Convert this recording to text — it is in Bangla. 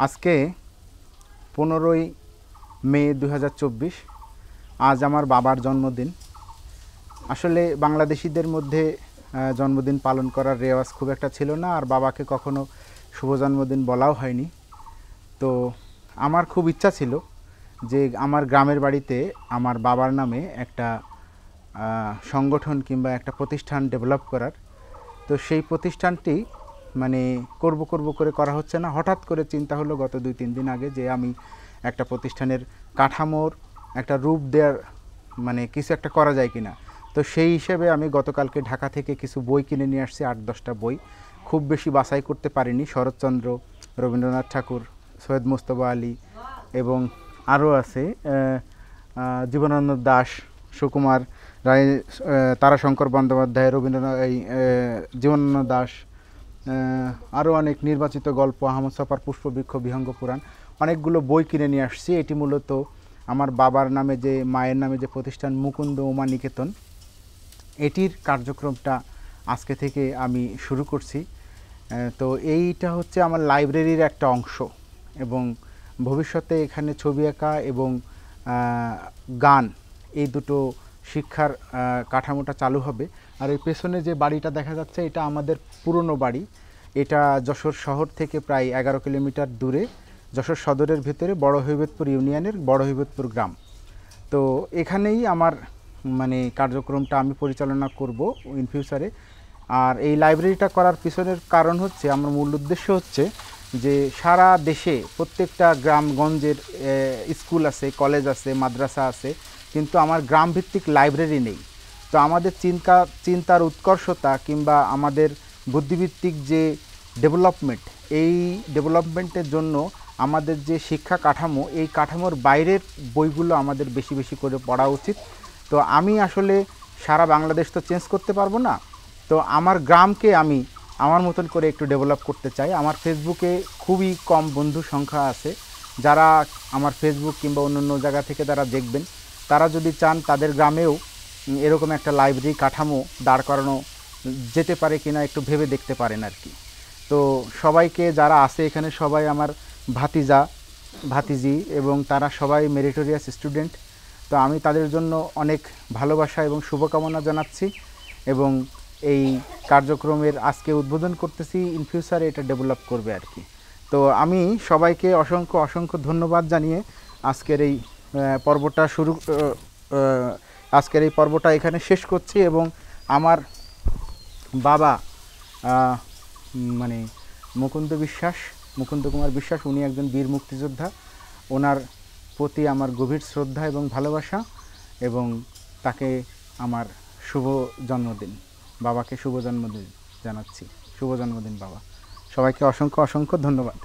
আজকে 15ই মে 2024। আজ আমার বাবার জন্মদিন। আসলে বাংলাদেশিদের মধ্যে জন্মদিন পালন করার রেওয়াজ খুব একটা ছিল না, আর বাবাকে কখনো শুভ জন্মদিন বলাও হয়নি। তো আমার খুব ইচ্ছা ছিল যে আমার গ্রামের বাড়িতে আমার বাবার নামে একটা সংগঠন কিংবা একটা প্রতিষ্ঠান ডেভেলপ করার। তো সেই প্রতিষ্ঠানটি মানে করব করে করা হচ্ছে না। হঠাৎ করে চিন্তা হলো গত 2-3 দিন আগে যে আমি একটা প্রতিষ্ঠানের কাঠামোর একটা রূপ দেওয়ার মানে কিছু একটা করা যায় কিনা। তো সেই হিসেবে আমি গতকালকে ঢাকা থেকে কিছু বই কিনে নিয়ে আসছি, 8-10টা বই। খুব বেশি বাছাই করতে পারিনি। শরৎচন্দ্র, রবীন্দ্রনাথ ঠাকুর, সৈয়দ মুজতবা আলী এবং আরও আছে জীবনানন্দ দাশ, সুকুমার রায়, তারাশঙ্কর বন্দ্যোপাধ্যায়, রবীন্দ্রনাথ, এই জীবনানন্দ দাশ, আরও অনেক নির্বাচিত গল্প, আহমদ ছফার পুষ্পবৃক্ষ, বিহঙ্গ পুরাণ, অনেকগুলো বই কিনে নিয়ে আসছি। এটি মূলত আমার বাবার নামে যে মায়ের নামে যে প্রতিষ্ঠান মুকুন্দ উমা নিকেতন, এটির কার্যক্রমটা আজকে থেকে আমি শুরু করছি। তো এইটা হচ্ছে আমার লাইব্রেরির একটা অংশ, এবং ভবিষ্যতে এখানে ছবি আঁকা এবং গান, এই দুটো শিক্ষার কাঠামোটা চালু হবে। আর এই পেছনে যে বাড়িটা দেখা যাচ্ছে এটা আমাদের পুরনো বাড়ি। এটা যশোর শহর থেকে প্রায় 11 কিলোমিটার দূরে, যশোর সদরের ভিতরে বড় হবিবপুর ইউনিয়নের বড় হবিবপুর গ্রাম। তো এখানেই আমার মানে কার্যক্রমটা আমি পরিচালনা করব ইন ফিউচারে। আর এই লাইব্রেরিটা করার পিছনের কারণ হচ্ছে, আমার মূল উদ্দেশ্য হচ্ছে যে সারা দেশে প্রত্যেকটা গ্রামগঞ্জের স্কুল আছে, কলেজ আছে, মাদ্রাসা আছে, কিন্তু আমার গ্রামভিত্তিক লাইব্রেরি নেই। তো আমাদের চিন্তার উৎকর্ষতা কিংবা আমাদের বুদ্ধিভিত্তিক যে ডেভেলপমেন্ট, এই ডেভেলপমেন্টের জন্য আমাদের যে শিক্ষা কাঠামো, এই কাঠামোর বাইরের বইগুলো আমাদের বেশি বেশি করে পড়া উচিত। তো আমি আসলে সারা বাংলাদেশ তো চেঞ্জ করতে পারবো না। তো আমার গ্রামকে আমি আমার মতন করে একটু ডেভেলপ করতে চাই। আমার ফেসবুকে খুবই কম বন্ধু সংখ্যা আছে যারা আমার ফেসবুক কিংবা অন্যান্য জায়গা থেকে তারা দেখবেন। তারা যদি চান তাদের গ্রামেও এরকম একটা লাইব্রেরি কাঠামো দাঁড় করানো যেতে পারে কিনা একটু ভেবে দেখতে পারেন আর কি। তো সবাইকে যারা আছে এখানে সবাই আমার ভাতিজা ভাতিজি, এবং তারা সবাই মেরিটোরিয়াস স্টুডেন্ট। তো আমি তাদের জন্য অনেক ভালোবাসা এবং শুভকামনা জানাচ্ছি, এবং এই কার্যক্রমের আজকে উদ্বোধন করতেছি। ইন ফিউচারে এটা ডেভেলপ করবে আর কি। তো আমি সবাইকে অসংখ্য ধন্যবাদ জানিয়ে আজকের এই পর্বটা এখানে শেষ করছি। এবং আমার বাবা মানে মুকুন্দ কুমার বিশ্বাস, উনি একজন বীর মুক্তিযোদ্ধা। ওনার প্রতি আমার গভীর শ্রদ্ধা এবং ভালোবাসা, এবং তাকে আমার শুভ জন্মদিন, বাবাকে শুভ জন্মদিন জানাচ্ছি। শুভ জন্মদিন বাবা। সবাইকে অসংখ্য ধন্যবাদ।